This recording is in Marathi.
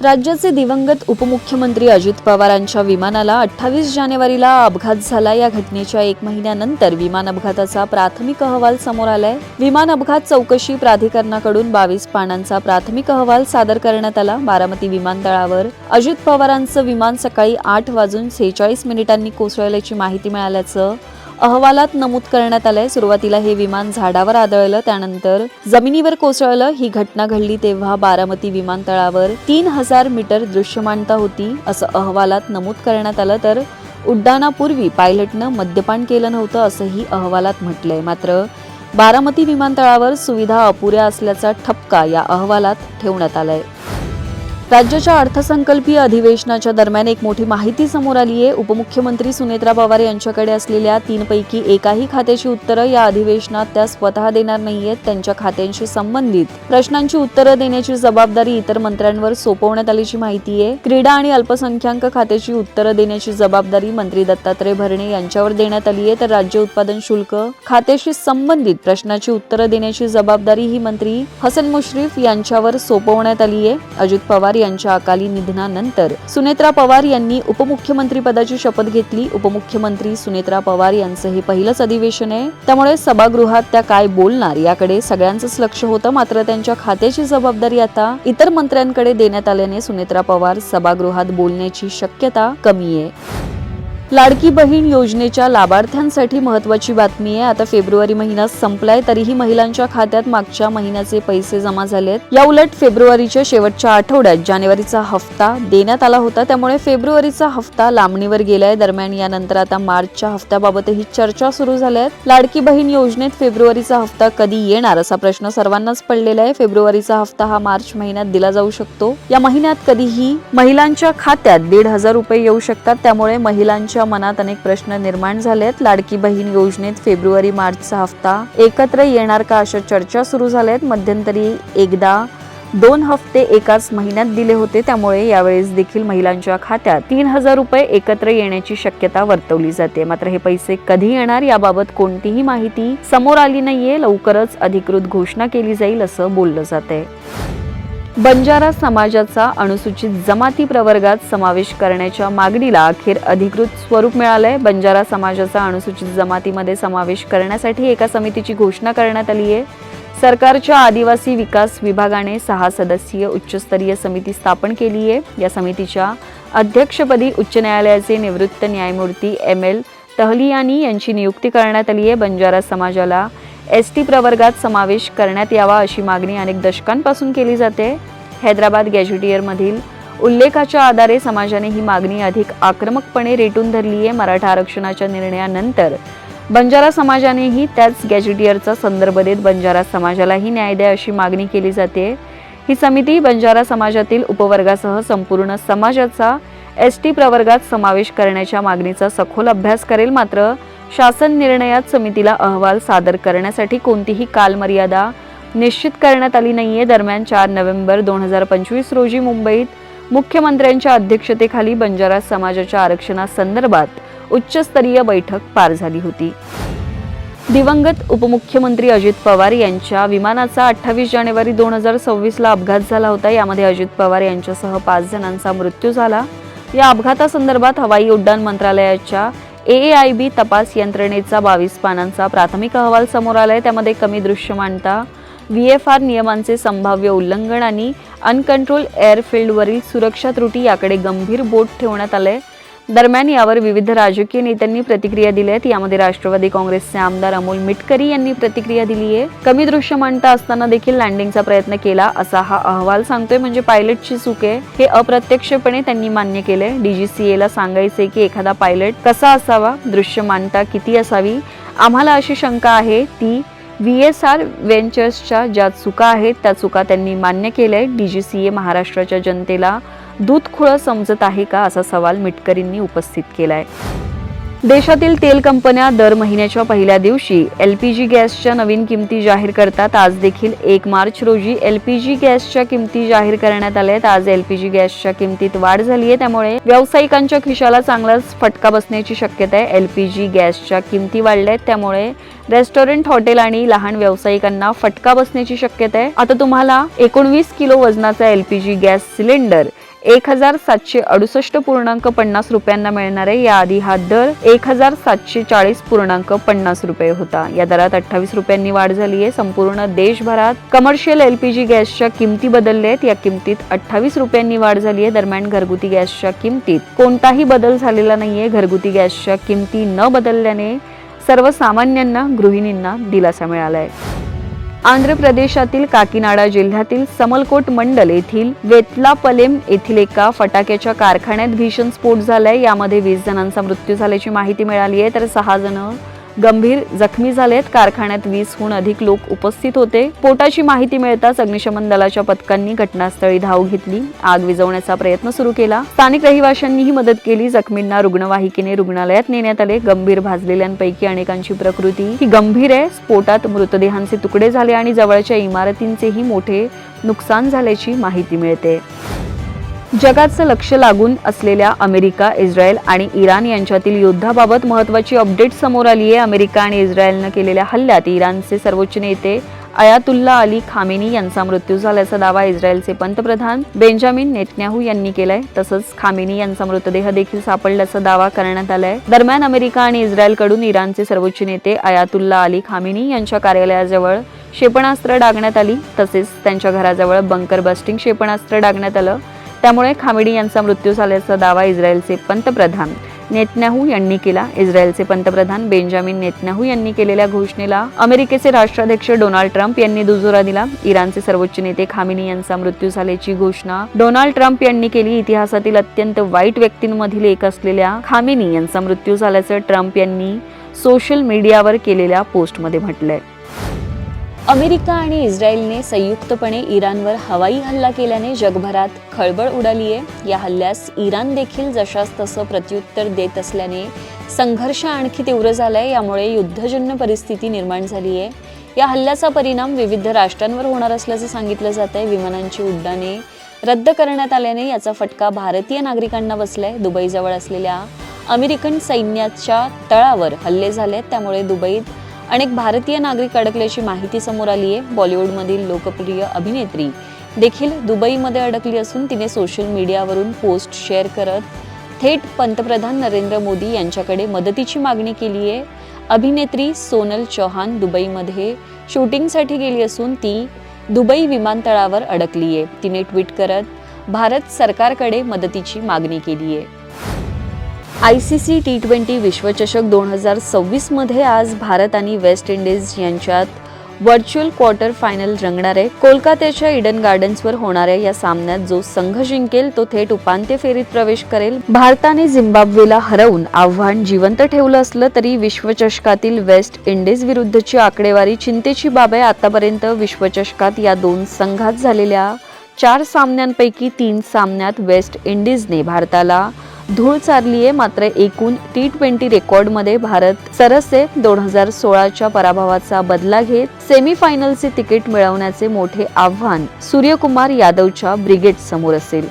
राज्याचे दिवंगत उपमुख्यमंत्री अजित पवारांच्या विमानाला 28 जानेवारीला अपघात झाला. या घटनेच्या 1 महिन्यानंतर विमान अपघाताचा प्राथमिक अहवाल समोर आलाय. विमान अपघात चौकशी प्राधिकरणाकडून 22 पानांचा प्राथमिक अहवाल सादर करण्यात आला. बारामती विमानतळावर अजित पवारांचं विमान सकाळी 8:46 कोसळल्याची माहिती मिळाल्याचं अहवालात नमूद करण्यात आलंय. सुरुवातीला हे विमान झाडावर आदळलं, त्यानंतर जमिनीवर कोसळलं. ही घटना घडली तेव्हा बारामती विमानतळावर 3000 मीटर दृश्यमानता होती असं अहवालात नमूद करण्यात आलं. तर उड्डाणापूर्वी पायलटनं मद्यपान केलं नव्हतं असंही अहवालात म्हटलंय. मात्र बारामती विमानतळावर सुविधा अपुऱ्या असल्याचा ठपका या अहवालात ठेवण्यात आलाय. राज्याच्या अर्थसंकल्पीय अधिवेशनाच्या दरम्यान एक मोठी माहिती समोर आली आहे. उपमुख्यमंत्री सुनेत्रा पवार यांच्याकडे असलेल्या 3 पैकी एकाही खात्याची उत्तरं या अधिवेशनात त्या स्वतः देणार नाहीयेत. त्यांच्या खात्यांशी संबंधित प्रश्नांची उत्तरं देण्याची जबाबदारी इतर मंत्र्यांवर सोपवण्यात आल्याची माहिती आहे. क्रीडा आणि अल्पसंख्याक खात्याची उत्तरं देण्याची जबाबदारी मंत्री दत्तात्रय भरणे यांच्यावर देण्यात आली आहे. तर राज्य उत्पादन शुल्क खात्याशी संबंधित प्रश्नाची उत्तरं देण्याची जबाबदारी ही मंत्री हसन मुश्रीफ यांच्यावर सोपवण्यात आली आहे. अजित पवार यांच्या अकाली निधनानंतर सुनेत्रा पवार यांनी उपमुख्यमंत्री पदाची शपथ घेतली. उपमुख्यमंत्री सुनेत्रा पवार यांचं हे पहिलंच अधिवेशन आहे, त्यामुळे सभागृहात त्या काय बोलणार याकडे सगळ्यांचंच लक्ष होतं. मात्र त्यांच्या खात्याची जबाबदारी आता इतर मंत्र्यांकडे देण्यात आल्याने सुनेत्रा पवार सभागृहात बोलण्याची शक्यता कमी आहे. लाडकी बहीण योजनेच्या लाभार्थ्यांसाठी महत्त्वाची बातमी आहे. आता फेब्रुवारी महिना संपलाय तरीही महिलांच्या खात्यात मागच्या महिन्याचे पैसे जमा झालेत. या उलट फेब्रुवारीच्या शेवटच्या आठवड्यात जानेवारीचा हप्ता देण्यात आला होता, त्यामुळे फेब्रुवारीचा हप्ता लांबणीवर गेलाय. दरम्यान यानंतर आता मार्चच्या हप्त्याबाबतही चर्चा सुरू झाल्या आहेत. लाडकी बहीण योजनेत फेब्रुवारीचा हप्ता कधी येणार असा प्रश्न सर्वांनाच पडलेला आहे. फेब्रुवारीचा हप्ता हा मार्च महिन्यात दिला जाऊ शकतो. या महिन्यात कधीही महिलांच्या खात्यात 1,500 रुपये येऊ शकतात, त्यामुळे महिलांच्या मनात अनेक प्रश्न निर्माण झालेत. लाडकी बहीण योजनेत फेब्रुवारी मार्चचा हप्ता एकत्र येणार का अशा चर्चा सुरू झाल्यात. मध्यंतरी एकदा 2 हप्ते एकाच महिन्यात दिले होते, त्यामुळे यावेळेस देखील महिलांच्या खात्यात 3,000 रुपये एकत्र येण्याची शक्यता वर्तवली जाते. मात्र हे पैसे कधी येणार याबाबत कोणतीही माहिती समोर आली नाहीये. लवकरच अधिकृत घोषणा केली जाईल असं बोललं जातंय. बंजारा समाजाचा अनुसूचित जमाती प्रवर्गात समावेश करण्याच्या मागणीला अखेर अधिकृत स्वरूप मिळालंय. बंजारा समाजाचा अनुसूचित जमातीमध्ये समावेश करण्यासाठी एका समितीची घोषणा करण्यात आली आहे. सरकारच्या आदिवासी विकास विभागाने 6 सदस्यीय उच्चस्तरीय समिती स्थापन केली आहे. या समितीच्या अध्यक्षपदी उच्च न्यायालयाचे निवृत्त न्यायमूर्ती ML तहलियानी यांची नियुक्ती करण्यात आली आहे. बंजारा समाजाला ST प्रवर्गात समावेश करण्यात यावा अशी मागणी अनेक दशकांपासून केली जाते. हैदराबाद गॅझेटियर मधील उल्लेखाच्या आधारे समाजाने ही मागणी अधिक आक्रमकपणे रेटून धरली आहे. मराठा आरक्षणाच्या निर्णयानंतर बंजारा समाजानेही त्याच गॅझेटियरचा संदर्भ देत बंजारा समाजालाही न्याय द्या अशी मागणी केली जाते. ही समिती बंजारा समाजातील उपवर्गासह संपूर्ण समाजाचा ST प्रवर्गात समावेश करण्याच्या मागणीचा सखोल अभ्यास करेल. मात्र शासन निर्णयात समितीला अहवाल सादर करण्यासाठी कोणतीही कालमर्यादा निश्चित करण्यात आली नाहीये. दरम्यान 4 नोव्हेंबर 2025 रोजी मुंबईत मुख्यमंत्र्यांच्या अध्यक्षतेखाली बंजारा समाजाच्या आरक्षणासंदर्भात उच्चस्तरीय बैठक पार झाली होती. दिवंगत उपमुख्यमंत्री अजित पवार यांच्या विमानाचा 28 जानेवारी 2026 ला अपघात झाला होता. यामध्ये अजित पवार यांच्यासह 5 जणांचा मृत्यू झाला. या अपघातासंदर्भात हवाई उड्डाण मंत्रालयाच्या AAIB तपास यंत्रणेचा 22 पानांचा प्राथमिक अहवाल समोर आलाय. त्यामध्ये कमी दृश्यमानता, VFR नियमांचे संभाव्य उल्लंघन आणि अनकंट्रोल एअरफील्डवरील सुरक्षा त्रुटी याकडे गंभीर बोट ठेवण्यात आलंय. दरम्यान यावर विविध राजकीय नेत्यांनी प्रतिक्रिया दिल्या आहेत. यामध्ये राष्ट्रवादी काँग्रेसचे आमदार अमोल मिटकरी यांनी प्रतिक्रिया दिली आहे. कमी दृश्यमानता असताना देखील लँडिंगचा प्रयत्न केला असा हा अहवाल सांगतोय, म्हणजे पायलटची चूक आहे हे अप्रत्यक्षपणे त्यांनी मान्य केलंय. DGCA ला सांगायचंय की एखादा पायलट कसा असावा, दृश्यमानता किती असावी. आम्हाला अशी शंका आहे ती VSR व्हेंचर्सच्या ज्या चुका आहेत त्या चुका त्यांनी मान्य केल्याय. DGCA महाराष्ट्राच्या जनतेला दूधखुळं समजत आहे का असा सवाल मिटकरींनी उपस्थित केलाय. देशातील तेल कंपन्या दर महिन्याच्या पहिल्या दिवशी LPG गॅसच्या नवीन किमती जाहीर करतात. आज देखील 1 मार्च रोजी LPG गॅसच्या किमती जाहीर करण्यात आल्या आहेत. आज LPG गॅसच्या किमतीत वाढ झाली आहे, त्यामुळे व्यावसायिकांच्या खिशाला चांगलाच फटका बसण्याची शक्यता आहे. LPG गॅसच्या किमती वाढल्या आहेत, त्यामुळे रेस्टॉरंट, हॉटेल आणि लहान व्यावसायिकांना फटका बसण्याची शक्यता आहे. आता तुम्हाला 19 किलो वजनाचा LPG गॅस सिलेंडर 1768.50 रुपयांना मिळणार आहे. याआधी हा दर 1740.50 रुपये होता. या दरात 28 रुपयांनी वाढ झाली आहे. संपूर्ण देशभरात कमर्शियल LPG गॅसच्या किमती बदलल्या आहेत. या किमतीत 28 रुपयांनी वाढ झाली आहे. दरम्यान घरगुती गॅसच्या किमतीत कोणताही बदल झालेला नाहीये. घरगुती गॅसच्या किमती न बदलल्याने सर्वसामान्यांना, गृहिणींना दिलासा मिळालाय. आंध्र प्रदेशातील काकीनाडा जिल्ह्यातील समलकोट मंडल येथील वेतलापलेम येथील एका फटाक्याच्या कारखान्यात भीषण स्फोट झालाय. यामध्ये 20 जणांचा मृत्यू झाल्याची माहिती मिळाली आहे, तर 6 जण गंभीर जखमी झालेत. कारखान्यात 20हून अधिक लोक उपस्थित होते. स्फोटाची माहिती मिळताच अग्निशमन दलाच्या पथकांनी घटनास्थळी धाव घेतली. आग विझवण्याचा प्रयत्न सुरू केला. स्थानिक रहिवाशांनीही मदत केली. जखमींना रुग्णवाहिकेने रुग्णालयात नेण्यात आले. गंभीर भाजलेल्यांपैकी अनेकांची प्रकृती ही गंभीर आहे. स्फोटात मृतदेहांचे तुकडे झाले आणि जवळच्या इमारतींचेही मोठे नुकसान झाल्याची माहिती मिळते. जगाचं लक्ष लागून असलेल्या अमेरिका, इस्रायल आणि इराण यांच्यातील युद्धाबाबत महत्त्वाची अपडेट समोर आली आहे. अमेरिका आणि इस्रायलनं केलेल्या हल्ल्यात इराणचे सर्वोच्च नेते अयातुल्ला अली खामेनी यांचा मृत्यू झाल्याचा दावा इस्रायलचे पंतप्रधान बेंजामिन नेतन्याहू यांनी केलाय. तसंच खामेनी यांचा मृतदेह देखील सापडल्याचा दावा करण्यात आलाय. दरम्यान अमेरिका आणि इस्रायलकडून इराणचे सर्वोच्च नेते अयातुल्ला अली खामेनी यांच्या कार्यालयाजवळ क्षेपणास्त्र डागण्यात आली. तसेच त्यांच्या घराजवळ बंकर बस्टिंग क्षेपणास्त्र डागण्यात आलं. त्यामुळे खामेनी यांचा मृत्यू झाल्याचा दावा इस्रायलचे पंतप्रधान नेतन्याहू यांनी केला. इस्रायलचे पंतप्रधान बेंजामिन नेतन्याहू यांनी केलेल्या घोषणेला अमेरिकेचे राष्ट्राध्यक्ष डोनाल्ड ट्रम्प यांनी दुजोरा दिला. इराणचे सर्वोच्च नेते खामेनी यांचा मृत्यू झाल्याची घोषणा डोनाल्ड ट्रम्प यांनी केली. इतिहासातील अत्यंत वाईट व्यक्तींमधील एक असलेल्या खामेनी यांचा मृत्यू झाल्याचं ट्रम्प यांनी सोशल मीडियावर केलेल्या पोस्टमध्ये म्हटलंय. अमेरिका आणि इस्रायलने संयुक्तपणे इराणवर हवाई हल्ला केल्याने जगभरात खळबळ उडाली आहे. या हल्ल्यास इराण देखील जशास तसं प्रत्युत्तर देत असल्याने संघर्ष आणखी तीव्र झालाय. यामुळे युद्धजन्य परिस्थिती निर्माण झाली आहे. या हल्ल्याचा परिणाम विविध राष्ट्रांवर होणार असल्याचं सांगितलं जात आहे. विमानांची उड्डाणे रद्द करण्यात आल्याने याचा फटका भारतीय नागरिकांना बसलाय. दुबईजवळ असलेल्या अमेरिकन सैन्याच्या तळावर हल्ले झालेत. त्यामुळे दुबईत अनेक भारतीय नागरिक अडकल्याची माहिती समोर आली आहे. बॉलिवूडमधील लोकप्रिय अभिनेत्री देखील दुबईमध्ये अडकली असून तिने सोशल मीडियावरून पोस्ट शेअर करत थेट पंतप्रधान नरेंद्र मोदी यांच्याकडे मदतीची मागणी केली आहे. अभिनेत्री सोनल चौहान दुबईमध्ये शूटिंगसाठी गेली असून ती दुबई विमानतळावर अडकली आहे. तिने ट्विट करत भारत सरकारकडे मदतीची मागणी केली आहे. ICC T20 विश्वचषक 2026 मध्ये आज भारत आणि वेस्ट इंडिज यांच्यात व्हर्च्युअल क्वार्टर फायनल रंगणार आहे. कोलकात्याच्या ईडन गार्डन्सवर होणाऱ्या या सामन्यात जो संघ जिंकेल तो थेट उपांत्य फेरीत प्रवेश करेल. भारताने झिम्बाब्वेला हरवून आव्हान जिवंत ठेवलं असलं तरी विश्वचषकातील वेस्ट इंडिज विरुद्धची आकडेवारी चिंतेची बाब आहे. आतापर्यंत विश्वचषकात या दोन संघात झालेल्या 4 सामन्यांपैकी 3 सामन्यात वेस्ट इंडिजने भारताला धूळ चारली आहे. मात्र एकूण T20 रेकॉर्डमध्ये भारत सरसे 2016च्या पराभवाचा बदला घेत सेमीफायनलचे तिकीट मिळवण्याचे मोठे आव्हान सूर्यकुमार यादवच्या ब्रिगेड समोर असेल.